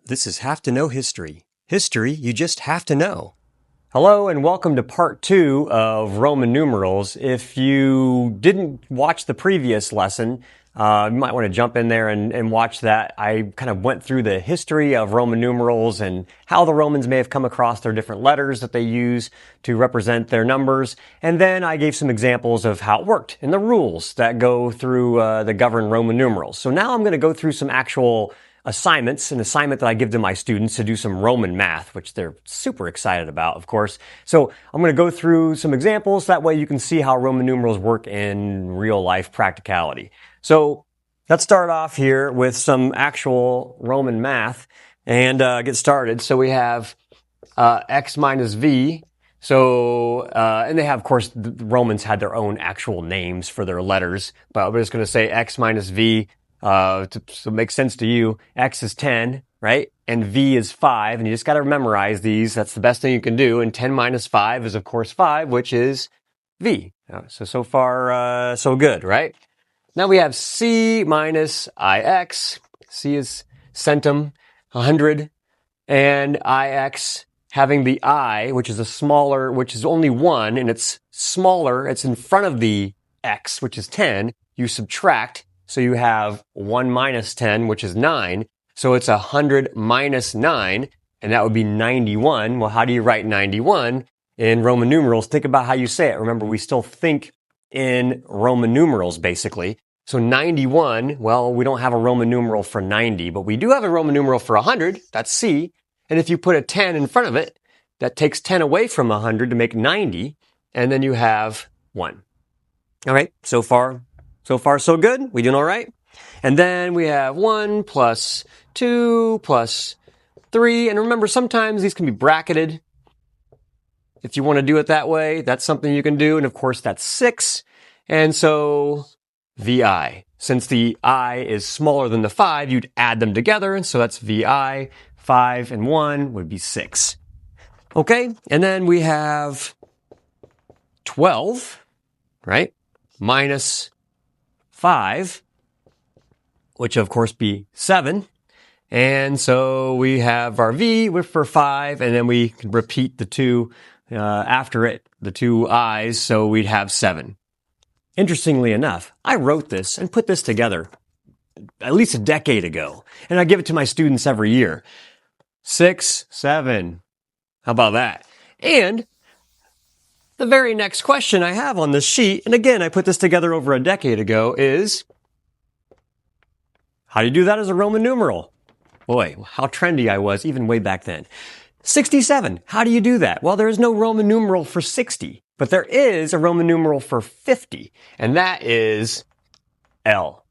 This is Have to Know History. History you just have to know. Hello and welcome to part 2 of Roman numerals. If you didn't watch the previous lesson, you might want to jump in there and watch that. I kind of went through the history of Roman numerals and how the Romans may have come across their different letters that they use to represent their numbers. And then I gave some examples of how it worked and the rules that go through that govern Roman numerals. So now I'm going to go through some actual assignments, an assignment that I give to my students to do some Roman math, which they're super excited about, of course. So I'm going to go through some examples. That way you can see how Roman numerals work in real life practicality. So let's start off here with some actual Roman math and get started. So we have x minus v. So, and they have, of course, the Romans had their own actual names for their letters, but we're just going to say x minus v. So it makes sense to you. X is 10, right? And V is 5. And you just got to memorize these. That's the best thing you can do. And 10 minus 5 is, of course, 5, which is V. So far, so good, right? Now we have C minus IX. C is centum, 100. And IX having the I, which is a smaller, which is only 1. And it's smaller. It's in front of the X, which is 10. You subtract. So you have 1 minus 10, which is 9. So it's 100 minus 9, and that would be 91. Well, how do you write 91 in Roman numerals? Think about how you say it. Remember, we still think in Roman numerals, basically. So 91, well, we don't have a Roman numeral for 90, but we do have a Roman numeral for 100. That's C. And if you put a 10 in front of it, that takes 10 away from 100 to make 90, and then you have 1. All right, so far, so good. We doing all right? And then we have 1 plus 2 plus 3. And remember, sometimes these can be bracketed. If you want to do it that way, that's something you can do. And of course, that's 6. And so VI. Since the I is smaller than the 5, you'd add them together. And so that's VI. 5 and 1 would be 6. Okay. And then we have 12, right? Minus 5, which of course be 7. And so we have our V for 5, and then we can repeat the 2 after it, the 2 I's, so we'd have 7. Interestingly enough, I wrote this and put this together at least a decade ago, and I give it to my students every year. 6, 7. How about that? And the very next question I have on this sheet, and again, I put this together over a decade ago, is how do you do that as a Roman numeral? Boy, how trendy I was even way back then. 67. How do you do that? Well, there is no Roman numeral for 60, but there is a Roman numeral for 50, and that is L.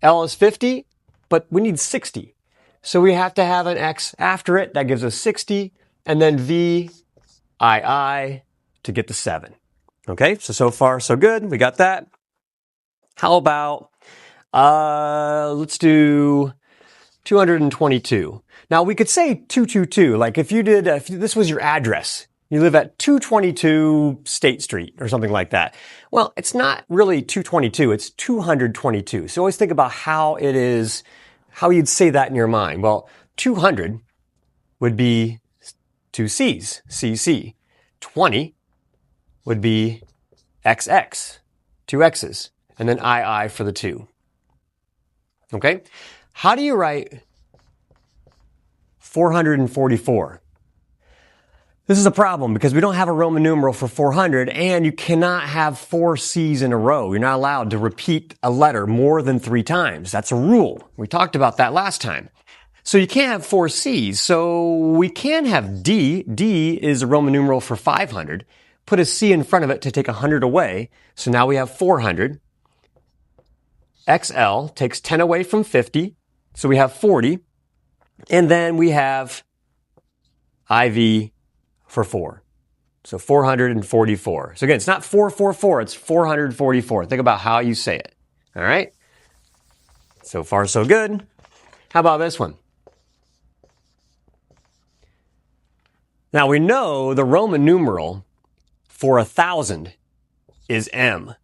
L is 50, but we need 60. So we have to have an X after it. That gives us 60, and then V, II, to get to 7. Okay, so far so good. We got that. How about, let's do 222. Now we could say 222, like if this was your address, you live at 222 State Street or something like that. Well, it's not really 222, it's 222. So always think about how you'd say that in your mind. Well, 200 would be 2 C's, CC. 20 would be XX, 2 X's, and then II for the 2. Okay? How do you write 444? This is a problem because we don't have a Roman numeral for 400, and you cannot have 4 C's in a row. You're not allowed to repeat a letter more than 3 times. That's a rule. We talked about that last time. So you can't have 4 C's. So we can have D. D is a Roman numeral for 500. Put a C in front of it to take 100 away. So now we have 400. XL takes 10 away from 50. So we have 40. And then we have IV for 4. So 444. So again, it's not 444, it's 444. Think about how you say it. All right? So far, so good. How about this one? Now we know the Roman numeral for 1,000 is M.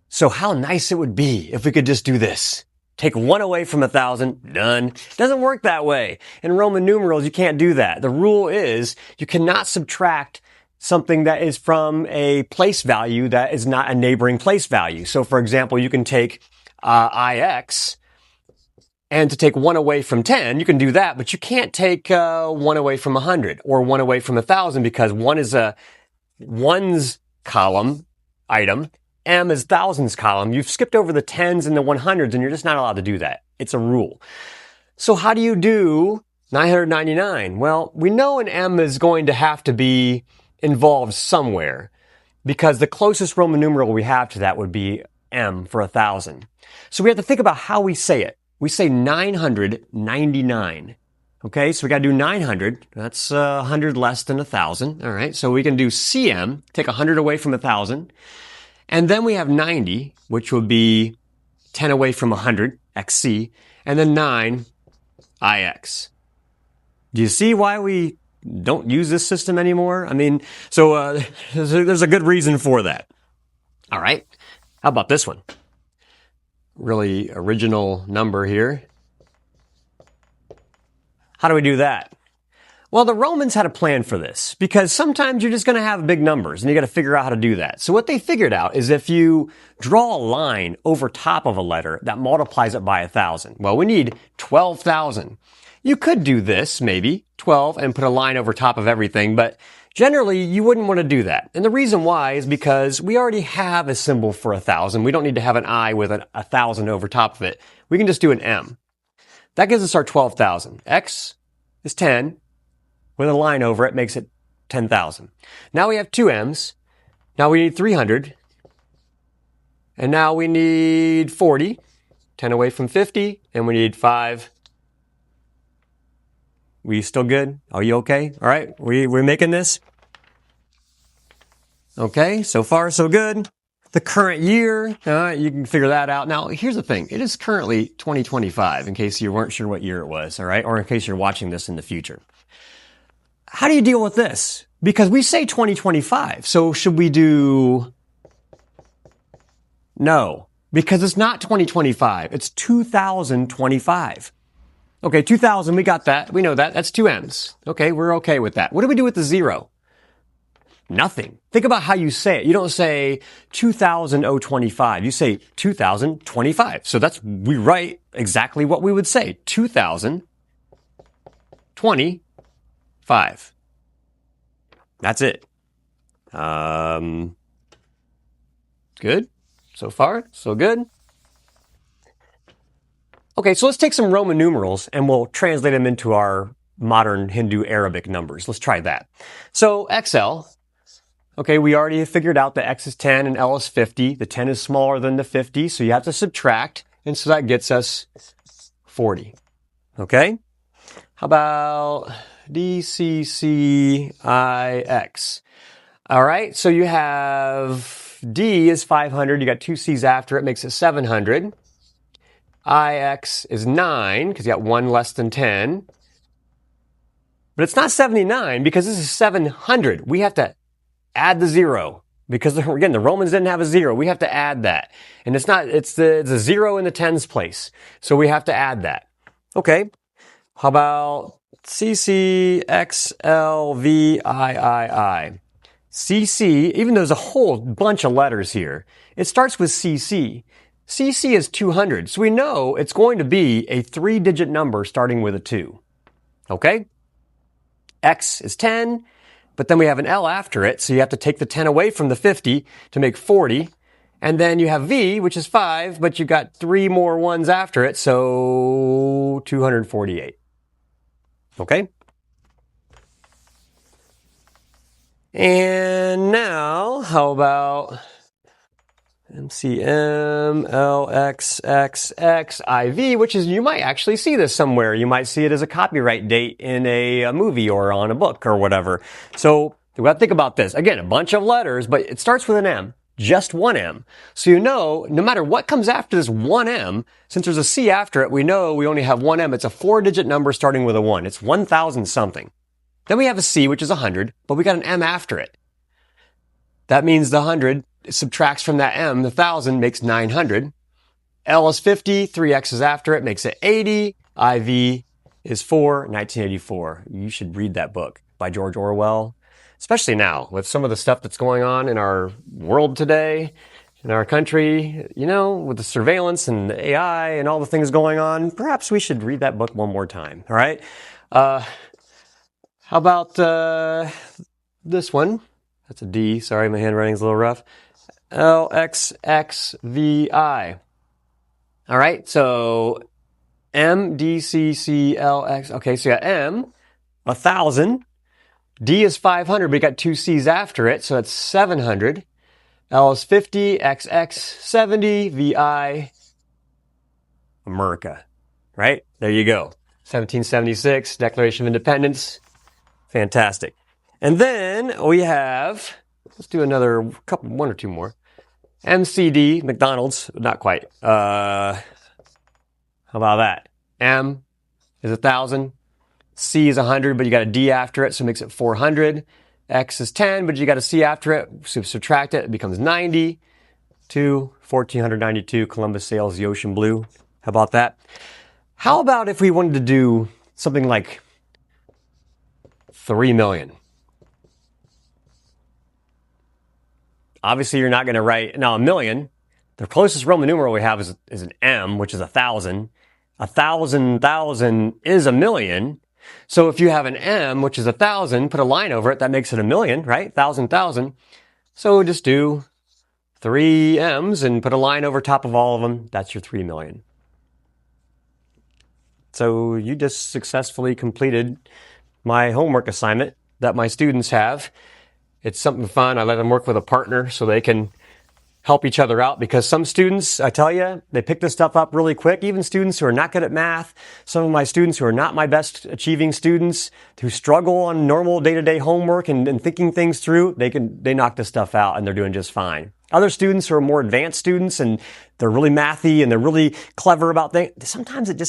So how nice it would be if we could just do this. Take 1 away from 1,000, done. It doesn't work that way. In Roman numerals, you can't do that. The rule is you cannot subtract something that is from a place value that is not a neighboring place value. So for example, you can take IX, and to take 1 away from 10, you can do that, but you can't take 1 away from 100 or 1 away from 1,000 because 1 is a ones column item. M is thousands column. You've skipped over the tens and the 100s and you're just not allowed to do that. It's a rule. So how do you do 999? Well, we know an M is going to have to be involved somewhere because the closest Roman numeral we have to that would be M for 1,000. So we have to think about how we say it. We say 999. Okay, so we got to do 900. That's 100 less than 1,000. All right, so we can do CM, take 100 away from 1,000. And then we have 90, which would be 10 away from 100, XC, and then 9, IX. Do you see why we don't use this system anymore? I mean, so there's a good reason for that. All right, how about this one? Really original number here. How do we do that? Well, the Romans had a plan for this because sometimes you're just going to have big numbers and you got to figure out how to do that. So what they figured out is if you draw a line over top of a letter that multiplies it by 1,000. Well, we need 12,000. You could do this, maybe 12 and put a line over top of everything, but generally you wouldn't want to do that. And the reason why is because we already have a symbol for 1,000. We don't need to have an I with a 1,000 over top of it. We can just do an M. That gives us our 12,000. X is 10. With a line over it makes it 10,000. Now we have 2 M's. Now we need 300. And now we need 40. 10 away from 50. And we need 5. We still good? Are you okay? All right. We're making this? Okay. So far, so good. The current year, you can figure that out. Now, here's the thing. It is currently 2025, in case you weren't sure what year it was, all right? Or in case you're watching this in the future. How do you deal with this? Because we say 2025, so should we do... No, because it's not 2025. It's 2025. Okay, 2000, we got that. We know that. That's 2 M's. Okay, we're okay with that. What do we do with the 0? Nothing. Think about how you say it. You don't say 2025. You say 2025. So we write exactly what we would say. 2025. That's it. Good. So far, so good. Okay, so let's take some Roman numerals and we'll translate them into our modern Hindu Arabic numbers. Let's try that. So XL. Okay, we already figured out that X is 10 and L is 50. The 10 is smaller than the 50, so you have to subtract. And so that gets us 40. Okay? How about DCCIX? All right, so you have D is 500. You got 2 C's after it, makes it 700. IX is 9, because you got 1 less than 10. But it's not 79, because this is 700. We have to add the 0. Because, again, the Romans didn't have a 0. We have to add that. And it's a 0 in the tens place. So we have to add that. Okay. How about CCXLVIII? CC, even though there's a whole bunch of letters here, it starts with CC. CC is 200. So we know it's going to be a 3-digit number starting with a 2. Okay? X is 10. But then we have an L after it, so you have to take the 10 away from the 50 to make 40. And then you have V, which is 5, but you've got 3 more ones after it, so 248. Okay? And now, how about MCMLXXXIV, which is, you might actually see this somewhere. You might see it as a copyright date in a movie or on a book or whatever. So we have to think about this. Again, a bunch of letters, but it starts with an M, just 1 M. So you know, no matter what comes after this 1 M, since there's a C after it, we know we only have 1 M. It's a 4-digit number starting with a 1. It's 1,000 something. Then we have a C, which is 100, but we got an M after it. That means the 100 subtracts from that M, the 1,000 makes 900. L is 50, 3 X's after it makes it 80. IV is 4, 1984. You should read that book by George Orwell, especially now with some of the stuff that's going on in our world today, in our country, you know, with the surveillance and the AI and all the things going on. Perhaps we should read that book one more time. All right. How about this one? That's a D. Sorry, my handwriting's a little rough. LXXVI. All right, so MDCCLX. Okay, so you got M, 1,000. D is 500, but you got 2 C's after it, so that's 700. L is 50, XX 70, VI, America. Right? There you go. 1776, Declaration of Independence. Fantastic. And then we have, let's do another couple, one or two more. MCD, McDonald's, not quite. How about that? M is 1,000. C is 100, but you got a D after it, so it makes it 400. X is 10, but you got a C after it, so subtract it, it becomes 90. 1492, Columbus sails the ocean blue. How about that? How about if we wanted to do something like 3 million? Obviously, you're not going to write, now a million, the closest Roman numeral we have is an M, which is 1,000. 1,000 is a million. So if you have an M, which is 1,000, put a line over it, that makes it a million, right? 1,000. So just do 3 M's and put a line over top of all of them. That's your 3 million. So you just successfully completed my homework assignment that my students have. It's something fun. I let them work with a partner so they can help each other out, because some students, I tell you, they pick this stuff up really quick. Even students who are not good at math, some of my students who are not my best achieving students, who struggle on normal day-to-day homework and thinking things through, they knock this stuff out and they're doing just fine. Other students who are more advanced students and they're really mathy and they're really clever about things, sometimes it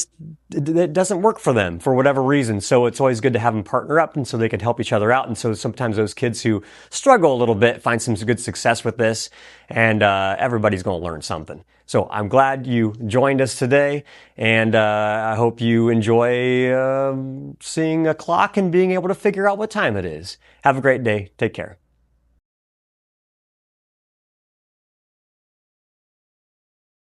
doesn't work for them for whatever reason. So it's always good to have them partner up and so they can help each other out. And so sometimes those kids who struggle a little bit find some good success with this, and everybody's going to learn something. So I'm glad you joined us today, and I hope you enjoy seeing a clock and being able to figure out what time it is. Have a great day. Take care.